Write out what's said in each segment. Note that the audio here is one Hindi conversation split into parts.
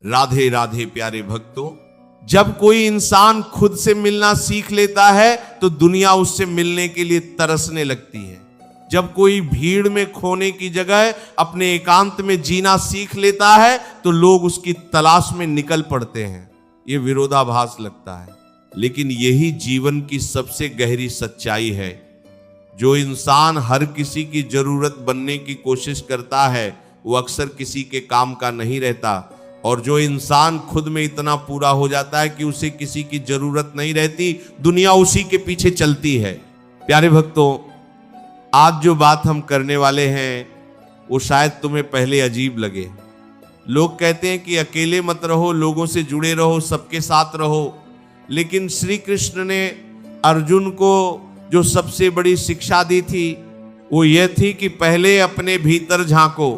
राधे राधे प्यारे भक्तों, जब कोई इंसान खुद से मिलना सीख लेता है तो दुनिया उससे मिलने के लिए तरसने लगती है। जब कोई भीड़ में खोने की जगह अपने एकांत में जीना सीख लेता है तो लोग उसकी तलाश में निकल पड़ते हैं। ये विरोधाभास लगता है, लेकिन यही जीवन की सबसे गहरी सच्चाई है। जो इंसान हर किसी की जरूरत बनने की कोशिश करता है वो अक्सर किसी के काम का नहीं रहता, और जो इंसान खुद में इतना पूरा हो जाता है कि उसे किसी की जरूरत नहीं रहती, दुनिया उसी के पीछे चलती है। प्यारे भक्तों, आज जो बात हम करने वाले हैं वो शायद तुम्हें पहले अजीब लगे। लोग कहते हैं कि अकेले मत रहो, लोगों से जुड़े रहो, सबके साथ रहो। लेकिन श्री कृष्ण ने अर्जुन को जो सबसे बड़ी शिक्षा दी थी वो ये थी कि पहले अपने भीतर झांको,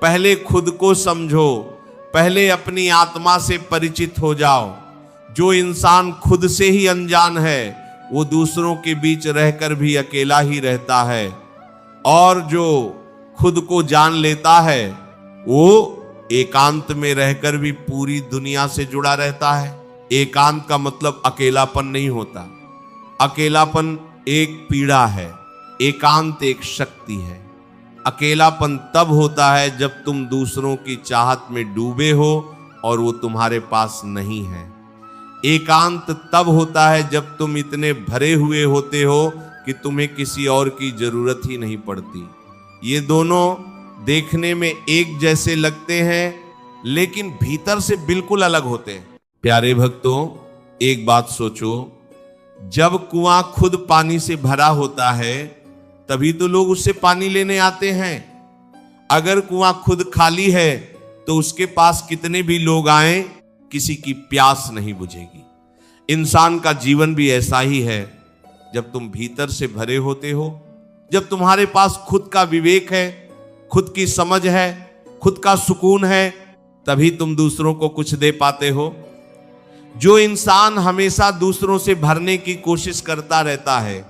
पहले खुद को समझो, पहले अपनी आत्मा से परिचित हो जाओ। जो इंसान खुद से ही अनजान है वो दूसरों के बीच रहकर भी अकेला ही रहता है, और जो खुद को जान लेता है वो एकांत में रहकर भी पूरी दुनिया से जुड़ा रहता है। एकांत का मतलब अकेलापन नहीं होता। अकेलापन एक पीड़ा है, एकांत एक शक्ति है। अकेलापन तब होता है जब तुम दूसरों की चाहत में डूबे हो और वो तुम्हारे पास नहीं है। एकांत तब होता है जब तुम इतने भरे हुए होते हो कि तुम्हें किसी और की जरूरत ही नहीं पड़ती। ये दोनों देखने में एक जैसे लगते हैं लेकिन भीतर से बिल्कुल अलग होते हैं। प्यारे भक्तों, एक बात सोचो, जब कुआं खुद पानी से भरा होता है तभी तो लोग उससे पानी लेने आते हैं। अगर कुआं खुद खाली है तो उसके पास कितने भी लोग आए, किसी की प्यास नहीं बुझेगी। इंसान का जीवन भी ऐसा ही है। जब तुम भीतर से भरे होते हो, जब तुम्हारे पास खुद का विवेक है, खुद की समझ है, खुद का सुकून है, तभी तुम दूसरों को कुछ दे पाते हो। जो इंसान हमेशा दूसरों से भरने की कोशिश करता रहता है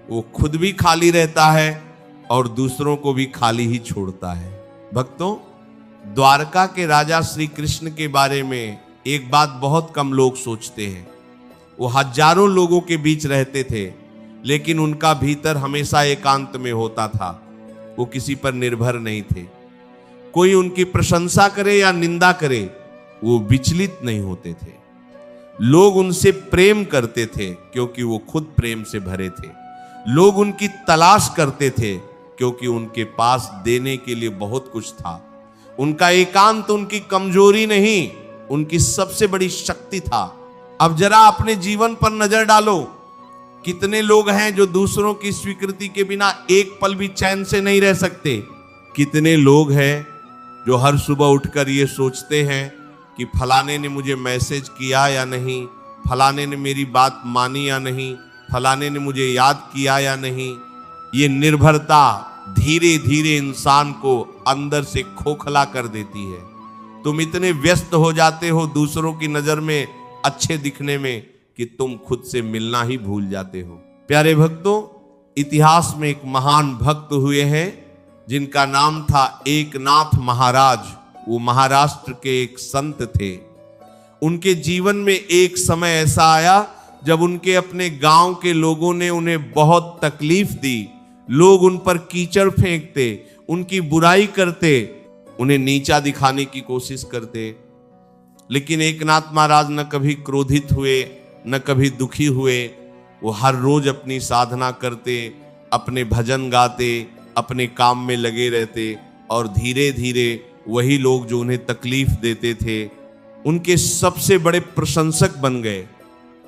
वो खुद भी खाली रहता है और दूसरों को भी खाली ही छोड़ता है। भक्तों, द्वारका के राजा श्री कृष्ण के बारे में एक बात बहुत कम लोग सोचते हैं। वो हजारों लोगों के बीच रहते थे लेकिन उनका भीतर हमेशा एकांत में होता था। वो किसी पर निर्भर नहीं थे। कोई उनकी प्रशंसा करे या निंदा करे वो विचलित नहीं होते थे। लोग उनसे प्रेम करते थे क्योंकि वो खुद प्रेम से भरे थे। लोग उनकी तलाश करते थे क्योंकि उनके पास देने के लिए बहुत कुछ था। उनका एकांत उनकी कमजोरी नहीं, उनकी सबसे बड़ी शक्ति था। अब जरा अपने जीवन पर नजर डालो, कितने लोग हैं जो दूसरों की स्वीकृति के बिना एक पल भी चैन से नहीं रह सकते। कितने लोग हैं जो हर सुबह उठकर ये सोचते हैं कि फलाने ने मुझे मैसेज किया या नहीं, फलाने ने मेरी बात मानी या नहीं, फलाने ने मुझे याद किया या नहीं। ये निर्भरता धीरे धीरे इंसान को अंदर से खोखला कर देती है। तुम इतने व्यस्त हो जाते हो दूसरों की नजर में अच्छे दिखने में कि तुम खुद से मिलना ही भूल जाते हो। प्यारे भक्तों, इतिहास में एक महान भक्त हुए हैं जिनका नाम था एकनाथ महाराज। वो महाराष्ट्र के एक संत थे। उनके जीवन में एक समय ऐसा आया जब उनके अपने गांव के लोगों ने उन्हें बहुत तकलीफ दी। लोग उन पर कीचड़ फेंकते, उनकी बुराई करते, उन्हें नीचा दिखाने की कोशिश करते। लेकिन एकनाथ महाराज न कभी क्रोधित हुए, न कभी दुखी हुए। वो हर रोज अपनी साधना करते, अपने भजन गाते, अपने काम में लगे रहते, और धीरे धीरे वही लोग जो उन्हें तकलीफ देते थे उनके सबसे बड़े प्रशंसक बन गए।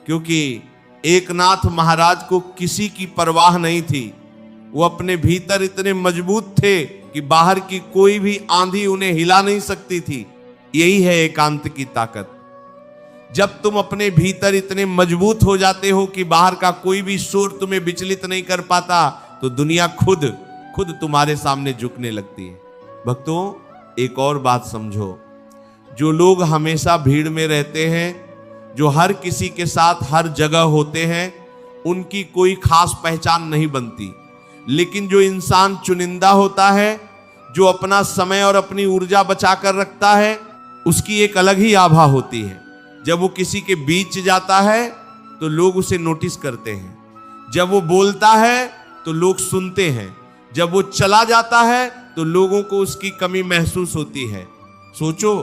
क्योंकि एकनाथ महाराज को किसी की परवाह नहीं थी। वो अपने भीतर इतने मजबूत थे कि बाहर की कोई भी आंधी उन्हें हिला नहीं सकती थी। यही है एकांत की ताकत। जब तुम अपने भीतर इतने मजबूत हो जाते हो कि बाहर का कोई भी शोर तुम्हें विचलित नहीं कर पाता तो दुनिया खुद तुम्हारे सामने झुकने लगती है। भक्तों, एक और बात समझो, जो लोग हमेशा भीड़ में रहते हैं, जो हर किसी के साथ हर जगह होते हैं, उनकी कोई खास पहचान नहीं बनती। लेकिन जो इंसान चुनिंदा होता है, जो अपना समय और अपनी ऊर्जा बचा कर रखता है, उसकी एक अलग ही आभा होती है। जब वो किसी के बीच जाता है तो लोग उसे नोटिस करते हैं, जब वो बोलता है तो लोग सुनते हैं, जब वो चला जाता है तो लोगों को उसकी कमी महसूस होती है। सोचो,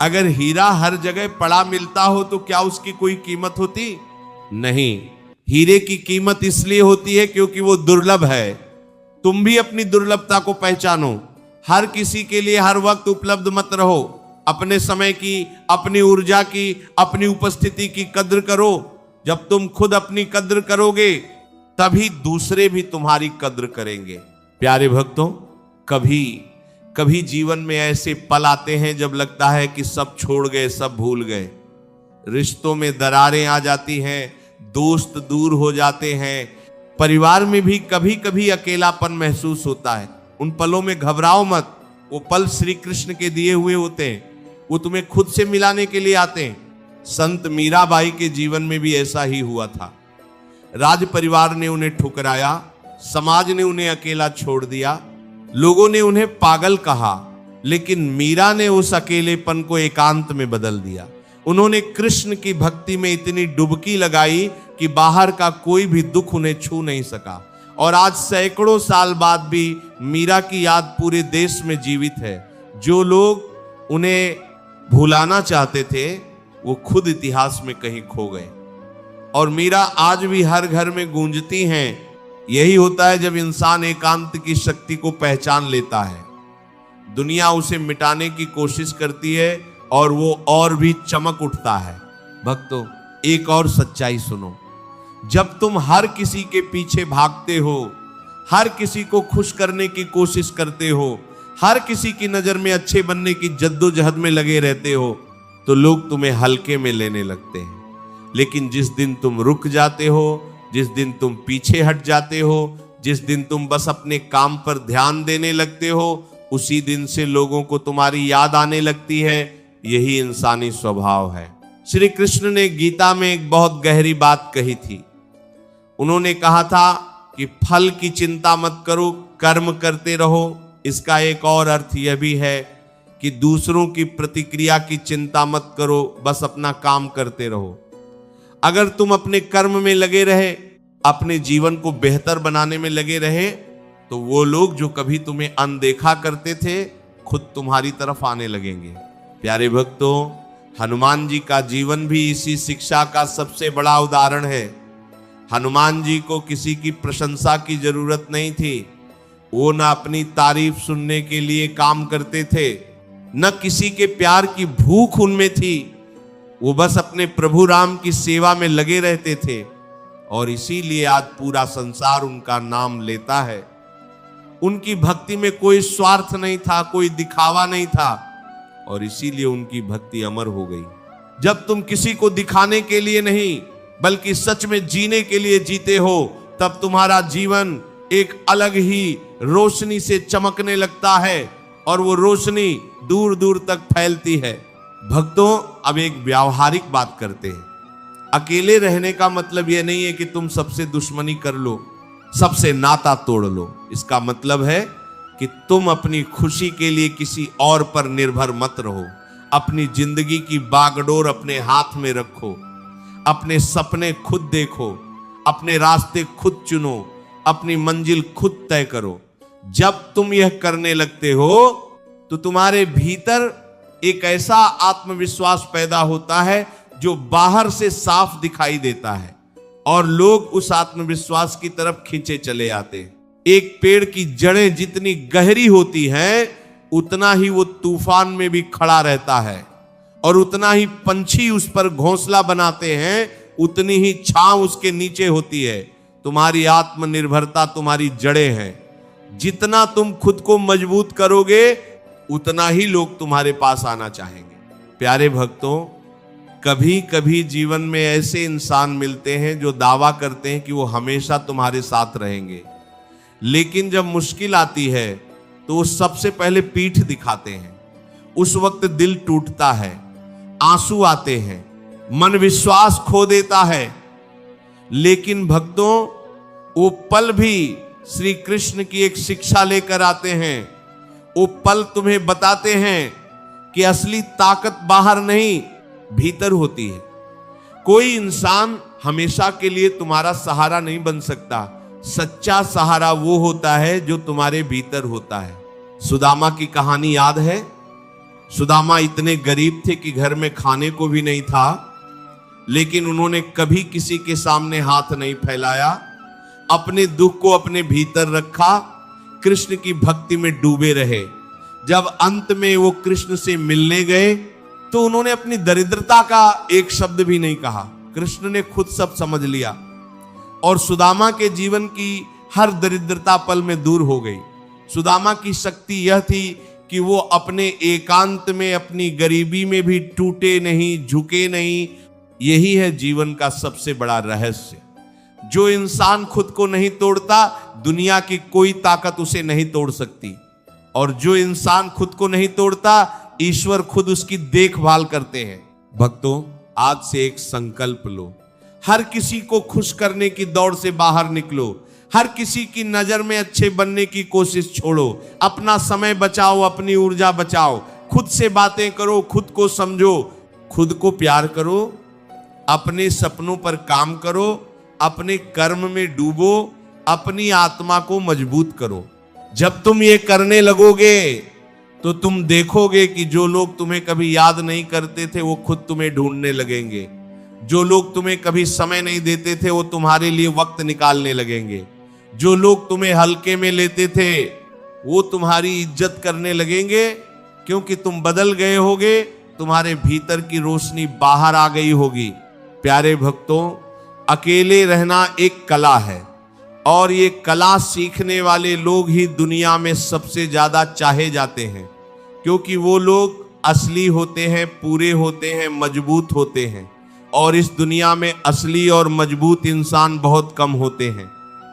अगर हीरा हर जगह पड़ा मिलता हो तो क्या उसकी कोई कीमत होती? नहीं। हीरे की कीमत इसलिए होती है क्योंकि वो दुर्लभ है। तुम भी अपनी दुर्लभता को पहचानो। हर किसी के लिए हर वक्त उपलब्ध मत रहो। अपने समय की, अपनी ऊर्जा की, अपनी उपस्थिति की कद्र करो। जब तुम खुद अपनी कद्र करोगे तभी दूसरे भी तुम्हारी कद्र करेंगे। प्यारे भक्तों, कभी कभी जीवन में ऐसे पल आते हैं जब लगता है कि सब छोड़ गए, सब भूल गए। रिश्तों में दरारें आ जाती हैं, दोस्त दूर हो जाते हैं, परिवार में भी कभी कभी अकेलापन महसूस होता है। उन पलों में घबराओ मत, वो पल श्री कृष्ण के दिए हुए होते हैं, वो तुम्हें खुद से मिलाने के लिए आते हैं। संत मीराबाई के जीवन में भी ऐसा ही हुआ था। राज परिवार ने उन्हें ठुकराया, समाज ने उन्हें अकेला छोड़ दिया, लोगों ने उन्हें पागल कहा, लेकिन मीरा ने उस अकेलेपन को एकांत में बदल दिया। उन्होंने कृष्ण की भक्ति में इतनी डुबकी लगाई कि बाहर का कोई भी दुख उन्हें छू नहीं सका। और आज सैकड़ों साल बाद भी मीरा की याद पूरे देश में जीवित है। जो लोग उन्हें भुलाना चाहते थे वो खुद इतिहास में कहीं खो गए, और मीरा आज भी हर घर में गूंजती हैं। यही होता है जब इंसान एकांत की शक्ति को पहचान लेता है। दुनिया उसे मिटाने की कोशिश करती है और वो और भी चमक उठता है। भक्तों, एक और सच्चाई सुनो। जब तुम हर किसी के पीछे भागते हो, हर किसी को खुश करने की कोशिश करते हो, हर किसी की नजर में अच्छे बनने की जद्दोजहद में लगे रहते हो, तो लोग तुम्हें हल्के में लेने लगते हैं। लेकिन जिस दिन तुम रुक जाते हो, जिस दिन तुम पीछे हट जाते हो, जिस दिन तुम बस अपने काम पर ध्यान देने लगते हो, उसी दिन से लोगों को तुम्हारी याद आने लगती है। यही इंसानी स्वभाव है। श्री कृष्ण ने गीता में एक बहुत गहरी बात कही थी। उन्होंने कहा था कि फल की चिंता मत करो, कर्म करते रहो। इसका एक और अर्थ यह भी है कि दूसरों की प्रतिक्रिया की चिंता मत करो, बस अपना काम करते रहो। अगर तुम अपने कर्म में लगे रहे, अपने जीवन को बेहतर बनाने में लगे रहे, तो वो लोग जो कभी तुम्हें अनदेखा करते थे खुद तुम्हारी तरफ आने लगेंगे। प्यारे भक्तों, हनुमान जी का जीवन भी इसी शिक्षा का सबसे बड़ा उदाहरण है। हनुमान जी को किसी की प्रशंसा की जरूरत नहीं थी। वो न अपनी तारीफ सुनने के लिए काम करते थे, न किसी के प्यार की भूख उनमें थी। वो बस अपने प्रभु राम की सेवा में लगे रहते थे, और इसीलिए आज पूरा संसार उनका नाम लेता है। उनकी भक्ति में कोई स्वार्थ नहीं था, कोई दिखावा नहीं था, और इसीलिए उनकी भक्ति अमर हो गई। जब तुम किसी को दिखाने के लिए नहीं बल्कि सच में जीने के लिए जीते हो, तब तुम्हारा जीवन एक अलग ही रोशनी से चमकने लगता है, और वो रोशनी दूर दूर तक फैलती है। भक्तों, अब एक व्यावहारिक बात करते हैं। अकेले रहने का मतलब यह नहीं है कि तुम सबसे दुश्मनी कर लो, सबसे नाता तोड़ लो। इसका मतलब है कि तुम अपनी खुशी के लिए किसी और पर निर्भर मत रहो। अपनी जिंदगी की बागडोर अपने हाथ में रखो, अपने सपने खुद देखो, अपने रास्ते खुद चुनो, अपनी मंजिल खुद तय करो। जब तुम यह करने लगते हो तो तुम्हारे भीतर एक ऐसा आत्मविश्वास पैदा होता है जो बाहर से साफ दिखाई देता है, और लोग उस आत्मविश्वास की तरफ खींचे चले आते हैं। एक पेड़ की जड़ें जितनी गहरी होती हैं, उतना ही वो तूफान में भी खड़ा रहता है, और उतना ही पंछी उस पर घोंसला बनाते हैं, उतनी ही छांव उसके नीचे होती है। तुम्हारी आत्मनिर्भरता तुम्हारी जड़ें हैं। जितना तुम खुद को मजबूत करोगे, उतना ही लोग तुम्हारे पास आना चाहेंगे। प्यारे भक्तों, कभी कभी जीवन में ऐसे इंसान मिलते हैं जो दावा करते हैं कि वो हमेशा तुम्हारे साथ रहेंगे, लेकिन जब मुश्किल आती है तो वो सबसे पहले पीठ दिखाते हैं। उस वक्त दिल टूटता है, आंसू आते हैं, मन विश्वास खो देता है। लेकिन भक्तों, वो पल भी श्री कृष्ण की एक शिक्षा लेकर आते हैं। वो पल तुम्हें बताते हैं कि असली ताकत बाहर नहीं, भीतर होती है। कोई इंसान हमेशा के लिए तुम्हारा सहारा नहीं बन सकता। सच्चा सहारा वो होता है जो तुम्हारे भीतर होता है। सुदामा की कहानी याद है? सुदामा इतने गरीब थे कि घर में खाने को भी नहीं था, लेकिन उन्होंने कभी किसी के सामने हाथ नहीं फैलाया, अपने दुख को अपने भीतर रखा, कृष्ण की भक्ति में डूबे रहे। जब अंत में वो कृष्ण से मिलने गए तो उन्होंने अपनी दरिद्रता का एक शब्द भी नहीं कहा। कृष्ण ने खुद सब समझ लिया और सुदामा के जीवन की हर दरिद्रता पल में दूर हो गई। सुदामा की शक्ति यह थी कि वो अपने एकांत में, अपनी गरीबी में भी टूटे नहीं, झुके नहीं। यही है जीवन का सबसे बड़ा रहस्य। जो इंसान खुद को नहीं तोड़ता, दुनिया की कोई ताकत उसे नहीं तोड़ सकती। और जो इंसान खुद को नहीं तोड़ता, ईश्वर खुद उसकी देखभाल करते हैं। भक्तों, आज से एक संकल्प लो। हर किसी को खुश करने की दौड़ से बाहर निकलो। हर किसी की नजर में अच्छे बनने की कोशिश छोड़ो। अपना समय बचाओ, अपनी ऊर्जा बचाओ। खुद से बातें करो, खुद को समझो, खुद को प्यार करो, अपने सपनों पर काम करो, अपने कर्म में डूबो, अपनी आत्मा को मजबूत करो। जब तुम ये करने लगोगे तो तुम देखोगे कि जो लोग तुम्हें कभी याद नहीं करते थे वो खुद तुम्हें ढूंढने लगेंगे। जो लोग तुम्हें कभी समय नहीं देते थे वो तुम्हारे लिए वक्त निकालने लगेंगे। जो लोग तुम्हें हल्के में लेते थे वो तुम्हारी इज्जत करने लगेंगे, क्योंकि तुम बदल गए होगे, तुम्हारे भीतर की रोशनी बाहर आ गई होगी। प्यारे भक्तों, अकेले रहना एक कला है और ये कला सीखने वाले लोग ही दुनिया में सबसे ज्यादा चाहे जाते हैं, क्योंकि वो लोग असली होते हैं, पूरे होते हैं, मजबूत होते हैं। और इस दुनिया में असली और मजबूत इंसान बहुत कम होते हैं।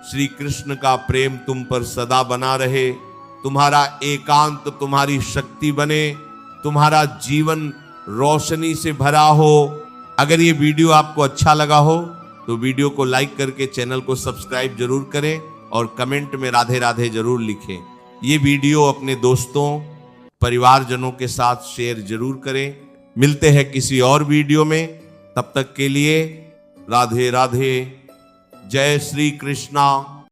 श्री कृष्ण का प्रेम तुम पर सदा बना रहे, तुम्हारा एकांत तुम्हारी शक्ति बने, तुम्हारा जीवन रोशनी से भरा हो। अगर ये वीडियो आपको अच्छा लगा हो तो वीडियो को लाइक करके चैनल को सब्सक्राइब जरूर करें और कमेंट में राधे राधे जरूर लिखें। ये वीडियो अपने दोस्तों, परिवारजनों के साथ शेयर जरूर करें। मिलते हैं किसी और वीडियो में, तब तक के लिए राधे राधे। जय श्री कृष्णा।